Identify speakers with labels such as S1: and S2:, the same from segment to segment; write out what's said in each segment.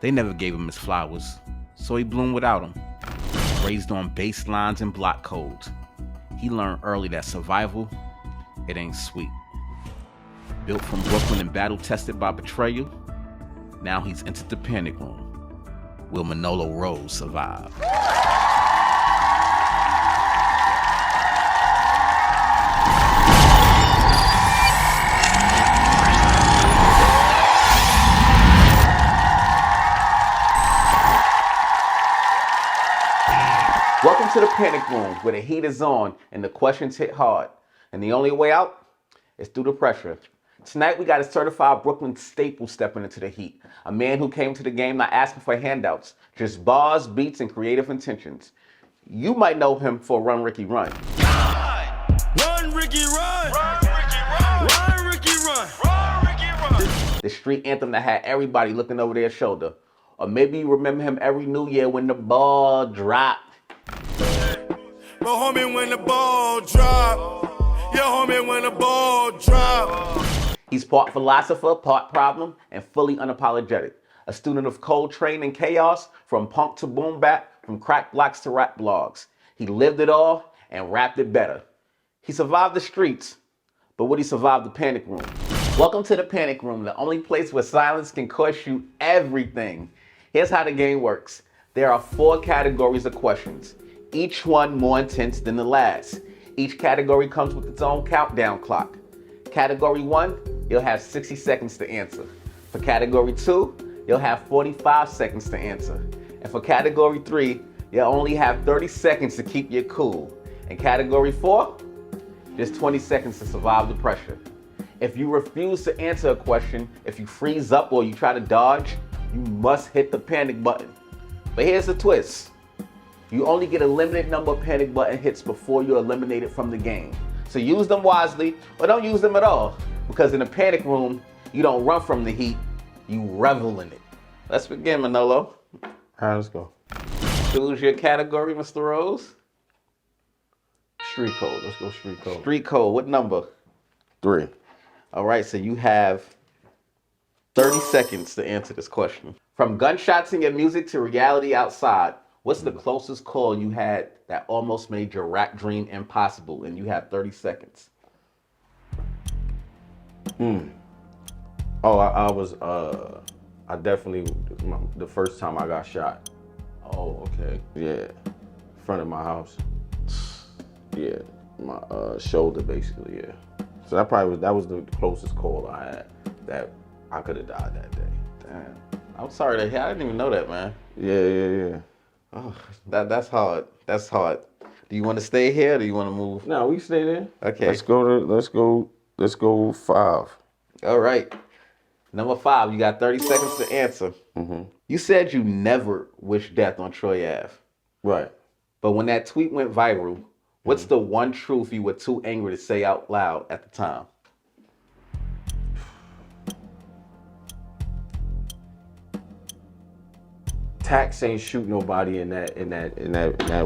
S1: They never gave him his flowers, so he bloomed without them. Raised on bass lines and block codes, he learned early that survival, it ain't sweet. Built from Brooklyn and battle-tested by betrayal, now he's entered the panic room. Will Manolo Rose survive? Welcome to the panic room, where the heat is on and the questions hit hard. And the only way out is through the pressure. Tonight we got a certified Brooklyn staple stepping into the heat. A man who came to the game not asking for handouts, just bars, beats, and creative intentions. You might know him for Run Ricky Run.
S2: Run Ricky Run! Run Ricky Run! Run Ricky Run! Run Ricky Run!
S1: The street anthem that had everybody looking over their shoulder. Or maybe you remember him every New Year when the ball dropped.
S2: But homie, when the ball drop, yeah, homie, when the ball drop.
S1: He's part philosopher, part problem, and fully unapologetic. A student of Coltrane and chaos, from punk to boom bap, from crack blocks to rap blogs. He lived it all and rapped it better. He survived the streets, but would he survive the panic room? Welcome to the panic room, the only place where silence can cost you everything. Here's how the game works. There are 4 categories of questions, each one more intense than the last. Each category comes with its own countdown clock. Category 1, you'll have 60 seconds to answer. For category 2, you'll have 45 seconds to answer. And for category 3, you'll only have 30 seconds to keep your cool. And category 4, just 20 seconds to survive the pressure. If you refuse to answer a question, if you freeze up or you try to dodge, you must hit the panic button. But here's the twist. You only get a limited number of panic button hits before you're eliminated from the game. So use them wisely, or don't use them at all. Because in a panic room, you don't run from the heat, you revel in it. Let's begin, Manolo.
S3: All right, let's go.
S1: Choose your category, Mr. Rose.
S3: Street code. Let's go street code.
S1: Street code, what number?
S3: 3.
S1: All right, so you have 30 seconds to answer this question. From gunshots in your music to reality outside, what's the closest call you had that almost made your rap dream impossible? And you have 30 seconds.
S3: Oh, I definitely, the first time I got shot.
S1: Oh, okay.
S3: Yeah, in front of my house. Yeah, my shoulder basically, yeah. So that was the closest call I had that I could have died that day.
S1: Damn. I'm sorry to hear. I didn't even know that, man.
S3: Yeah.
S1: Oh, that's hard. That's hard. Do you want to stay here or do you want to move?
S3: No, we stay there.
S1: Okay.
S3: Let's go 5.
S1: All right. Number 5, you got 30 seconds to answer. You said you never wished death on Troy Ave.
S3: Right.
S1: But when that tweet went viral, what's the one truth you were too angry to say out loud at the time?
S3: Tax ain't shoot nobody in that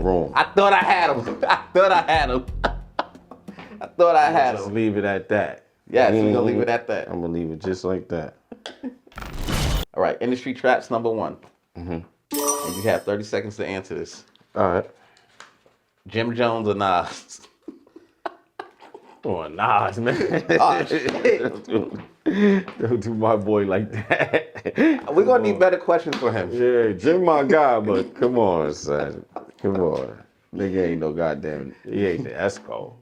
S3: room.
S1: I thought I had him. I thought I had
S3: Just
S1: him.
S3: leave it at that.
S1: Yes, we're gonna leave it at that.
S3: I'm gonna leave it just like that.
S1: All right, industry traps number 1. And you have 30 seconds to answer this.
S3: All right.
S1: Jim Jones or Nas?
S3: Oh, Nas, man.
S1: Oh, shit.
S3: Don't do my boy like that.
S1: We're gonna need better questions for him.
S3: Yeah, Jim my guy, but come on, son. Come on. Nigga ain't no goddamn, he ain't the Esco.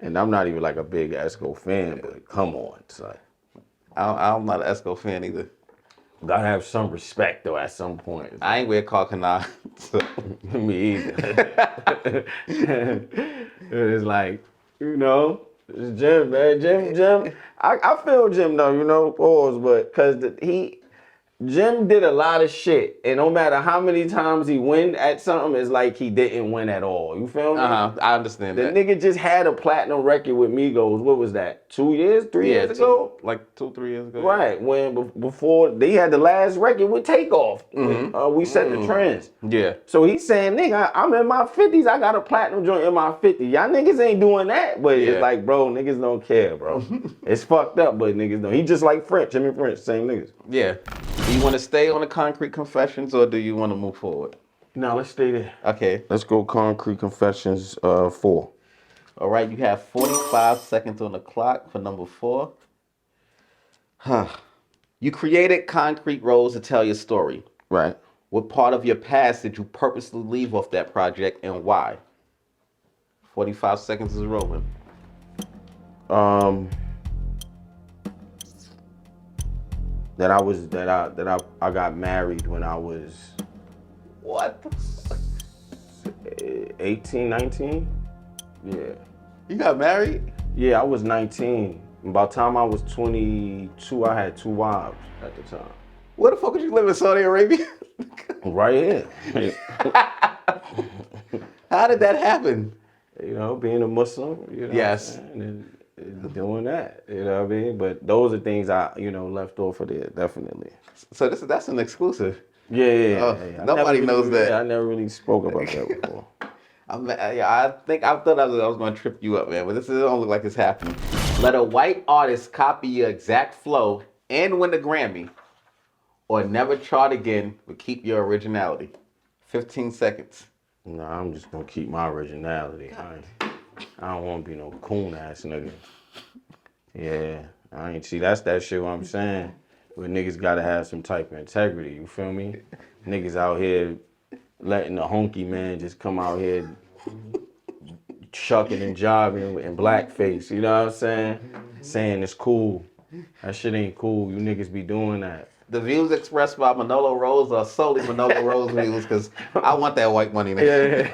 S3: And I'm not even like a big Esco fan, but come on, son.
S1: I'm not an Esco fan either.
S3: Gotta have some respect though at some point.
S1: I ain't wear Carcanine.
S3: Me either. It's like, you know, it's Jim, man. Jim. I feel Jim though, you know, pause, but cause Jim did a lot of shit, and no matter how many times he win at something, it's like he didn't win at all. You feel me?
S1: I understand
S3: The
S1: that.
S3: nigga just had a platinum record with Migos. What was that? 2 years, 3 years ago?
S1: Like 2-3 years ago.
S3: Right, when before they had the last record with Takeoff. We set the trends.
S1: Yeah.
S3: So he's saying, nigga, I'm in my 50s. I got a platinum joint in my 50s. Y'all niggas ain't doing that. But it's like, bro, niggas don't care, bro. It's fucked up, but niggas don't. He just like French. Him and French, same niggas.
S1: Yeah. Do you want to stay on the concrete confessions or do you want to move forward?
S3: No, let's stay there.
S1: Okay.
S3: Let's go Concrete Confessions 4.
S1: All right, you have 45 seconds on the clock for number 4. You created Concrete Rose to tell your story.
S3: Right.
S1: What part of your past did you purposely leave off that project and why? 45 seconds is rolling.
S3: That I got married when I was
S1: What?
S3: 18, 19? Yeah.
S1: You got married?
S3: Yeah, I was 19. By the time I was 22, I had 2 wives at the time.
S1: Where the fuck would you live in Saudi Arabia?
S3: Right here.
S1: How did that happen?
S3: You know, being a Muslim, you know.
S1: Yes.
S3: And doing that, you know what I mean? But those are things I, left off of there, definitely.
S1: So that's an exclusive.
S3: Yeah.
S1: Oh, nobody knows that.
S3: Yeah, I never really spoke about that before.
S1: I thought I was going to trip you up, man, but this don't look like it's happening. Let a white artist copy your exact flow and win the Grammy, or never chart again but keep your originality. 15 seconds.
S3: No, I'm just gonna keep my originality. I don't want to be no coon ass nigga. Yeah, I ain't see that's that shit. What I'm saying, where niggas gotta have some type of integrity. You feel me? Niggas out here letting the honky man just come out here shucking and jogging in blackface. You know what I'm saying? Saying it's cool. That shit ain't cool. You niggas be doing that.
S1: The views expressed by Manolo Rose are solely Manolo Rose views because I want that white money, nigga.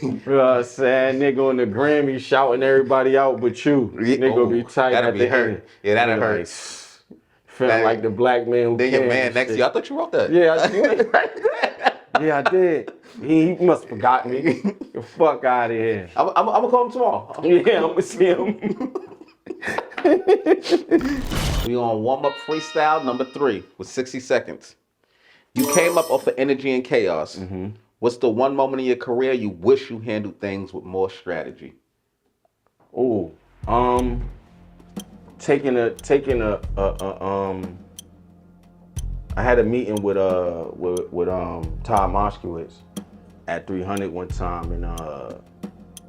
S3: You know what I'm saying? Nigga on the Grammy shouting everybody out but you. Nigga be tight
S1: that'll
S3: at
S1: be
S3: the
S1: hurt.
S3: end.
S1: Yeah, that'll
S3: Nigga
S1: hurt.
S3: Like, feeling like the black man who
S1: Then your
S3: can
S1: man
S3: and
S1: next to
S3: shit.
S1: you. I thought you wrote that.
S3: Yeah, I did. Yeah, I did. He must have forgot me. Get the fuck out of here.
S1: I'm gonna call him tomorrow.
S3: Yeah, I'm gonna see him.
S1: We on warm-up freestyle number 3 with 60 seconds. You came up off of energy and chaos.
S3: Mm-hmm.
S1: What's the one moment in your career you wish you handled things with more strategy?
S3: Ooh, taking a I had a meeting with Todd Moskowitz at 300 one time, and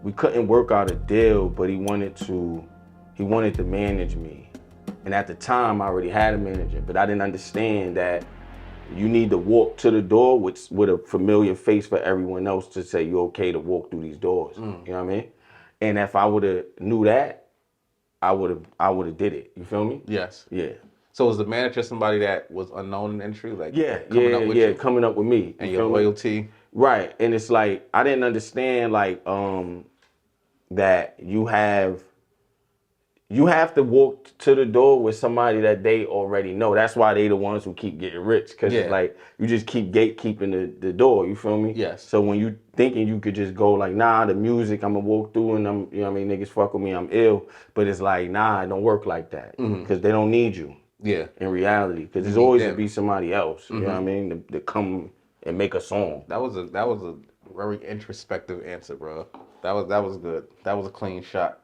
S3: we couldn't work out a deal, but he wanted to manage me. And at the time, I already had a manager, but I didn't understand that you need to walk to the door with a familiar face for everyone else to say you're okay to walk through these doors. You know what I mean? And if I would have knew that, I would have did it. You feel me?
S1: Yes.
S3: Yeah.
S1: So was the manager somebody that was unknown in the industry? Like
S3: coming up with me.
S1: And your loyalty?
S3: Right. And it's like, I didn't understand that you have to walk to the door with somebody that they already know. That's why they the ones who keep getting rich. Cause it's like, you just keep gatekeeping the door, you feel me?
S1: Yes.
S3: So when you thinking you could just go like, nah, the music, I'm gonna walk through and I'm, you know what I mean, niggas fuck with me, I'm ill. But it's like, nah, it don't work like that. Cause they don't need you.
S1: Yeah.
S3: In reality. Cause there's always gonna be somebody else, you know what I mean, to come and make a song.
S1: That was a very introspective answer, bro. That was good. That was a clean shot.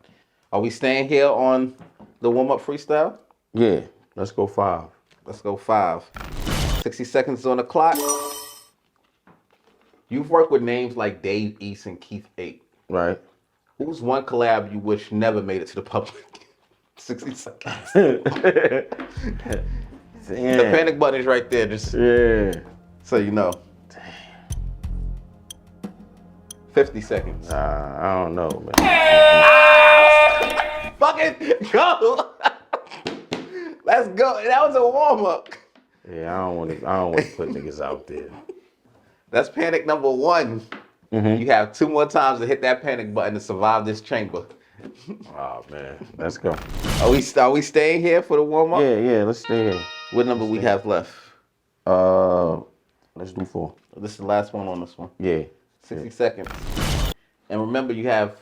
S1: Are we staying here on the warm-up freestyle?
S3: Yeah, let's go 5.
S1: Let's go 5. 60 seconds on the clock. You've worked with names like Dave East and Keith 8.
S3: Right.
S1: Who's one collab you wish never made it to the public? 60 seconds.
S3: Damn.
S1: The panic button is right there, just so you know. Damn. 50 seconds.
S3: I don't know, man.
S1: Fucking go! Let's go. That was a warm-up.
S3: Yeah, I don't want to put niggas out there.
S1: That's panic number 1. You have 2 more times to hit that panic button to survive this chamber.
S3: Oh man, let's go.
S1: Are we staying here for the warm-up?
S3: Yeah, let's stay here.
S1: What number we have left?
S3: Let's do 4.
S1: This is the last one on this one.
S3: Yeah.
S1: 60 seconds. And remember, you have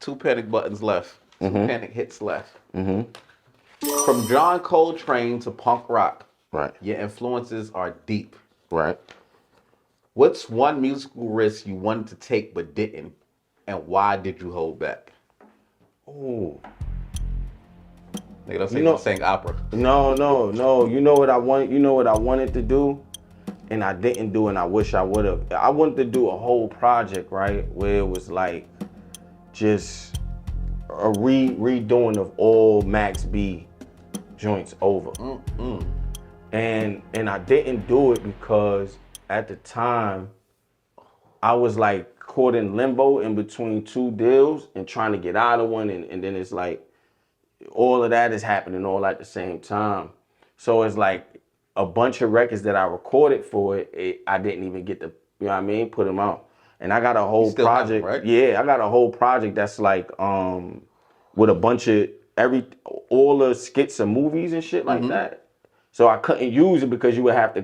S1: 2 panic buttons left. 2 panic hits left. From John Coltrane to punk rock,
S3: Right.
S1: your influences are deep.
S3: Right.
S1: What's one musical risk you wanted to take but didn't, and why did you hold back?
S3: Ooh.
S1: Nigga don't say don't sing opera.
S3: No. You know what I want? You know what I wanted to do, and I didn't do, and I wish I would have. I wanted to do a whole project, right, where it was like just a redoing of all Max B joints over. And I didn't do it because at the time I was like caught in limbo in between two deals and trying to get out of one, and then it's like all of that is happening all at the same time. So it's like a bunch of records that I recorded for it, I didn't even get to, you know what I mean, put them out. And I got a whole project,
S1: right?
S3: Yeah, I got a whole project that's like with a bunch of all the skits and movies and shit like that. So I couldn't use it because you would have to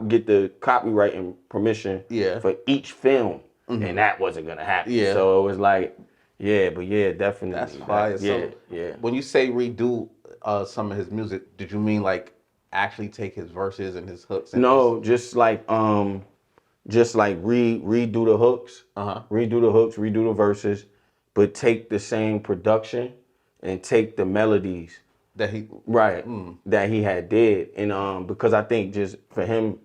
S3: get the copyright permission for each film, and that wasn't gonna happen.
S1: Yeah.
S3: So it was like, definitely.
S1: That's fire.
S3: Yeah.
S1: When you say redo some of his music, did you mean like actually take his verses and his hooks? And
S3: No, just like redo the hooks, redo the verses, but take the same production and take the melodies
S1: that he
S3: that he had did, and because I think just for him,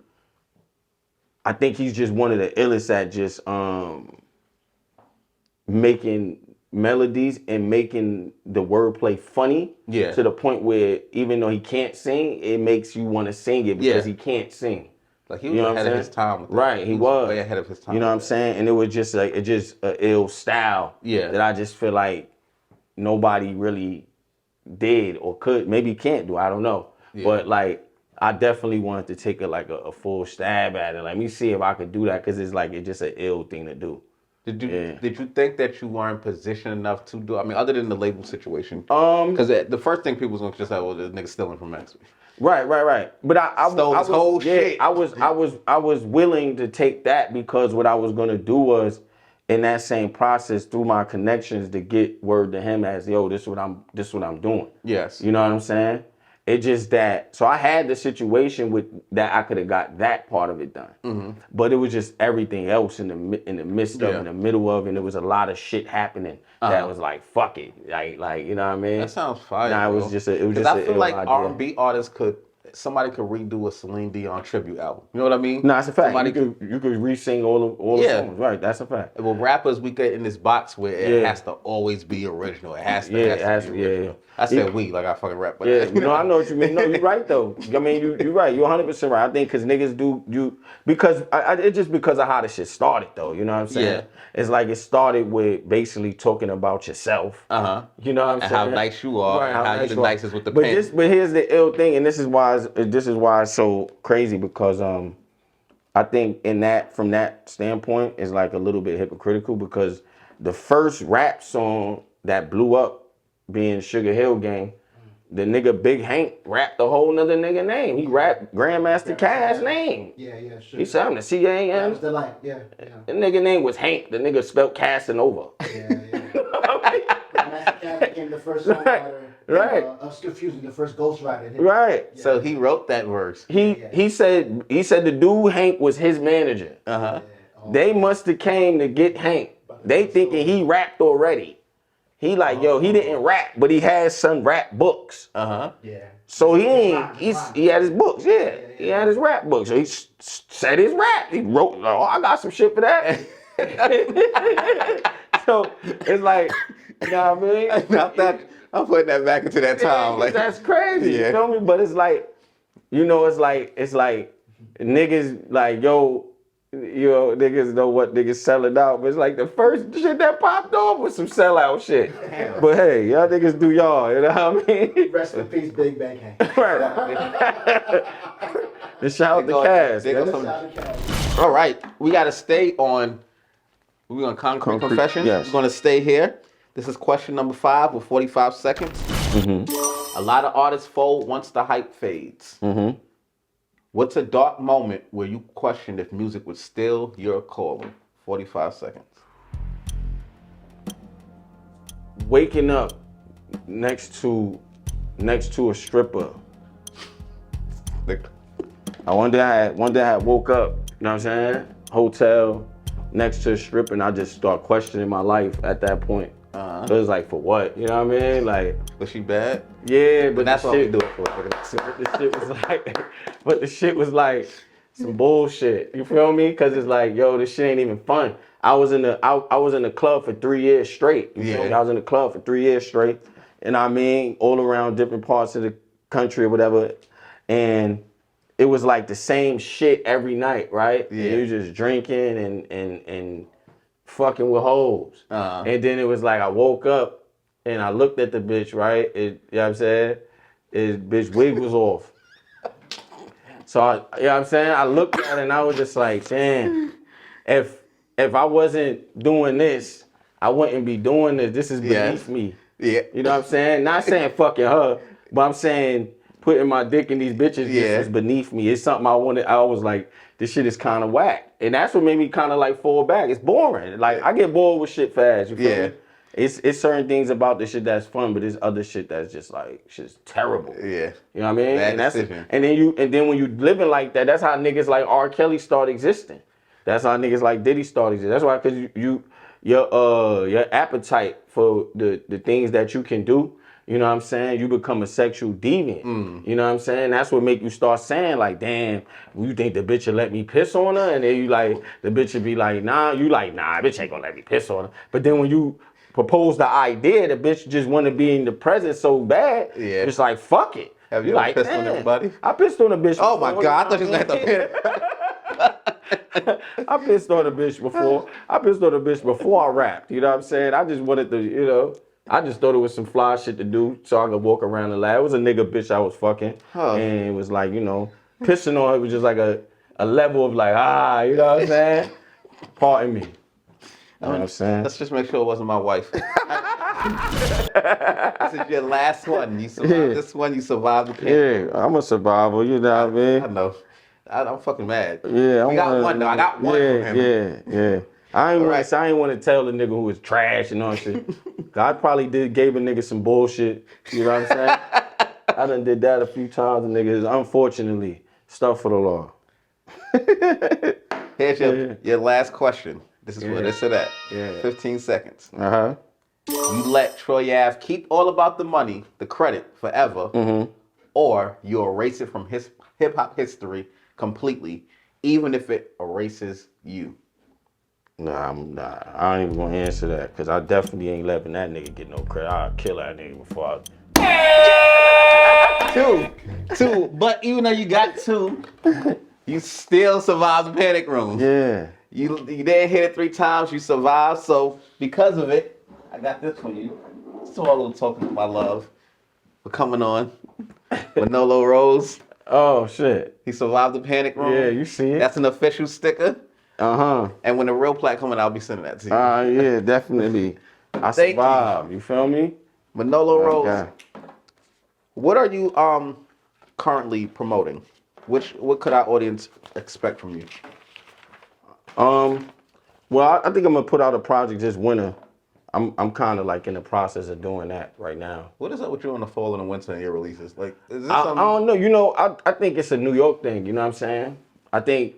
S3: I think he's just one of the illest at just making melodies and making the wordplay funny to the point where even though he can't sing, it makes you want to sing it because he can't sing.
S1: Like he was ahead of his time.
S3: He was
S1: way ahead of his time.
S3: You know what I'm saying? And it was just like an ill style that I just feel like nobody really did or could, maybe can't do, I don't know. But like I definitely wanted to take a full stab at it. Like, let me see if I could do that, because it's just an ill thing to do.
S1: Did you think that you weren't positioned enough to do? I mean, other than the label situation, because the first thing people was gonna just say, "Well, this nigga stealing from Max."
S3: Right. But I
S1: stole his whole shit.
S3: I was willing to take that, because what I was gonna do was, in that same process, through my connections, to get word to him as, yo, this is what I'm doing.
S1: Yes.
S3: You know what I'm saying? It just that, so I had the situation with that, I could have got that part of it done. But it was just everything else in the midst of, in the middle of, and there was a lot of shit happening that was like, fuck it. Like, you know what I mean?
S1: That sounds fire.
S3: Nah, it was just a,
S1: I feel like R&B artists somebody could redo a Celine Dion tribute album. You know what I mean?
S3: No, that's a fact.
S1: Somebody
S3: you could re-sing all the songs. Right, that's a fact.
S1: Well, rappers, we get in this box where it has to always be original. It has to be original. I said we, like I fucking rap. But
S3: I know what you mean. No, you're right though. I mean, you're right. You're 100% right. I think because niggas because it's just because of how the shit started though. You know what I'm saying?
S1: Yeah.
S3: It's like it started with basically talking about yourself. You know what I'm saying?
S1: How nice you are.
S3: Right,
S1: how you're the nicest with the
S3: but
S1: pen.
S3: But here's the ill thing, and this is why it's so crazy, because I think from that standpoint is like a little bit hypocritical, because the first rap song that blew up being Sugar Hill Gang, the nigga Big Hank rapped a whole nother nigga name. He rapped Grandmaster Cash's name.
S4: Yeah, sure.
S3: He said, I'm the C-A-N.
S4: That was the line, yeah.
S3: The nigga name was Hank. The nigga spelled Casanova.
S4: Yeah. Grandmaster Cash became the first songwriter.
S3: Right.
S4: The first ghostwriter.
S3: Right.
S4: Yeah.
S1: So he wrote that verse.
S3: He said the dude Hank was his manager. They must have came to get Hank. They thinking he rapped already. He like, yo, he didn't rap, but he has some rap books.
S4: Yeah.
S3: So he had his books, He had his rap books. So he said his rap. He wrote, oh, I got some shit for that. So it's like, you know what I mean?
S1: I'm putting that back into that time. Like,
S3: that's crazy. You feel me? But it's like, it's like niggas like, yo, niggas know what niggas selling out, but it's like the first shit that popped off was some sellout shit. But hey, y'all niggas do y'all, you know what I mean?
S4: Rest in peace, Big Bang Hank.
S3: Right. And shout out to Cass.
S1: All right, we gotta stay on. We're on concrete confessions.
S3: Yes.
S1: We're gonna stay here. This is question number 5 with 45 seconds. A lot of artists fold once the hype fades. What's a dark moment where you questioned if music was still your calling? 45 seconds.
S3: Waking up next to a stripper. One day I woke up, you know what I'm saying? Hotel, next to a stripper, and I just start questioning my life at that point. So it's like, for what? You know what I mean? Like,
S1: Was she bad?
S3: yeah, but
S1: But that's
S3: the
S1: what we
S3: shit,
S1: do it for.
S3: the shit was like some bullshit. You feel me? Cause it's like, yo, this shit ain't even fun. I was in the club for 3 years straight. You feel me? I was in the club for 3 years straight. And I mean, all around different parts of the country or whatever. And it was like the same shit every night, right?
S1: Yeah.
S3: And you just drinking and fucking with hoes. And then it was like I woke up and I looked at the bitch, right? You know what I'm saying? His bitch wig was off. So you know what I'm saying? I looked at it and I was just like, damn, if I wasn't doing this, I wouldn't be doing this. This is beneath me.
S1: Yeah.
S3: You know what I'm saying? Not saying fucking her, but I'm saying putting my dick in these bitches just was beneath me. It's something I wanted. I was like, this shit is kind of whack. And that's what made me kind of like fall back. It's boring. Like, I get bored with shit fast. You feel me? It's certain things about this shit that's fun, but there's other shit that's just like, shit's terrible.
S1: Yeah.
S3: You know what I mean?
S1: Bad
S3: And that's
S1: decision.
S3: and then when you living like that, that's how niggas like R. Kelly start existing. That's how niggas like Diddy start existing. That's why, cause your appetite for the things that you can do, you know what I'm saying? You become a sexual deviant. You know what I'm saying? That's what make you start saying like, damn, you think the bitch will let me piss on her? And then you like, the bitch will be like, nah. You like, nah, bitch ain't gonna let me piss on her. But then when you propose the idea, the bitch just want to be in the presence so bad.
S1: Yeah.
S3: It's like, fuck it.
S1: Have you
S3: You
S1: ever
S3: like,
S1: pissed on
S3: damn.
S1: everybody?
S3: I pissed on a bitch.
S1: Oh my
S3: before,
S1: God! I thought you
S3: know
S1: was
S3: what
S1: gonna have to.
S3: I pissed on a bitch before. I pissed on a bitch before I rapped. You know what I'm saying? I just wanted to, you know, I just thought it was some fly shit to do so I could walk around the lab. It was a nigga bitch I was fucking. And it was like, you know, pissing on her was just like a level of like, you know what I'm saying? Pardon me. You know what I'm saying?
S1: Let's just make sure it wasn't my wife. This is your last one. You survived this one. You survived the pain.
S3: Yeah, I'm a survivor. You know what I mean?
S1: I know. I'm fucking mad.
S3: Yeah,
S1: we got one though. I got one from him.
S3: Yeah. I ain't want to tell the nigga who was trash and all that shit. I probably gave a nigga some bullshit. You know what I'm saying? I done did that a few times, and niggas, unfortunately, stuff for the law.
S1: Here's your last question. This is where this or that. 15 seconds. You let Troy Ave keep all about the money, the credit forever, or you erase it from his hip hop history completely, even if it erases you.
S3: Nah, I ain't even gonna answer that, because I definitely ain't letting that nigga get no credit. I'll kill that nigga before
S1: Two. But even though you got two, you still survived the panic room.
S3: Yeah.
S1: You didn't hit it 3 times, you survived. So because of it, I got this for you. So a little token of my love for coming on. Manolo Rose.
S3: Oh, shit.
S1: He survived the panic room.
S3: Yeah, you see it.
S1: That's an official sticker.
S3: Uh-huh.
S1: And when the real plaque coming, I'll be sending that to you.
S3: Yeah, definitely. I
S1: Thank
S3: survived. You feel me?
S1: Manolo Rose.
S3: Okay.
S1: What are you currently promoting? What could our audience expect from you?
S3: Well, I think I'm gonna put out a project this winter. I'm kind of like in the process of doing that right now.
S1: What is up with you in the fall and the winter and your releases? Like, is this
S3: I
S1: something?
S3: don't know. You know, I think it's a New York thing. You know what I'm saying? I think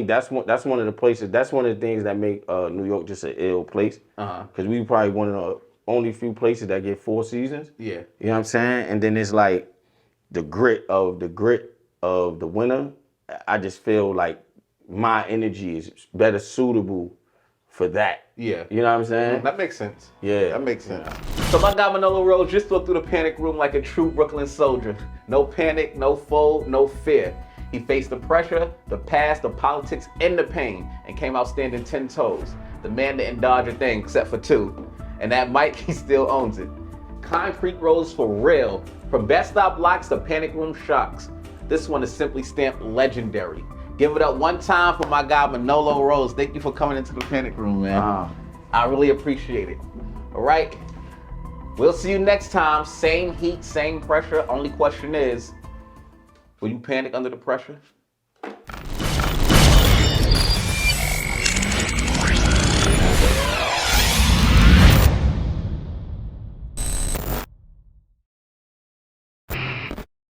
S3: that's one of the places. That's one of the things that make New York just an ill place. Because we probably one of the only few places that get 4 seasons.
S1: Yeah.
S3: You know what I'm saying? And then it's like the grit of the winter. I just feel like my energy is better suitable for that.
S1: Yeah.
S3: You know what I'm saying?
S1: That makes sense.
S3: Yeah.
S1: That makes sense. So my guy Manolo Rose just threw through the panic room like a true Brooklyn soldier. No panic, no fold, no fear. He faced the pressure, the past, the politics, and the pain, and came out standing 10 toes. The man didn't dodge a thing except for 2. And that mic, he still owns it. Concrete rose for real. From Best Stop Blocks to Panic Room Shocks. This one is simply stamped legendary. Give it up one time for my guy Manolo Rose. Thank you for coming into the panic room, man. I really appreciate it. All right. We'll see you next time. Same heat, same pressure. Only question is, will you panic under the pressure?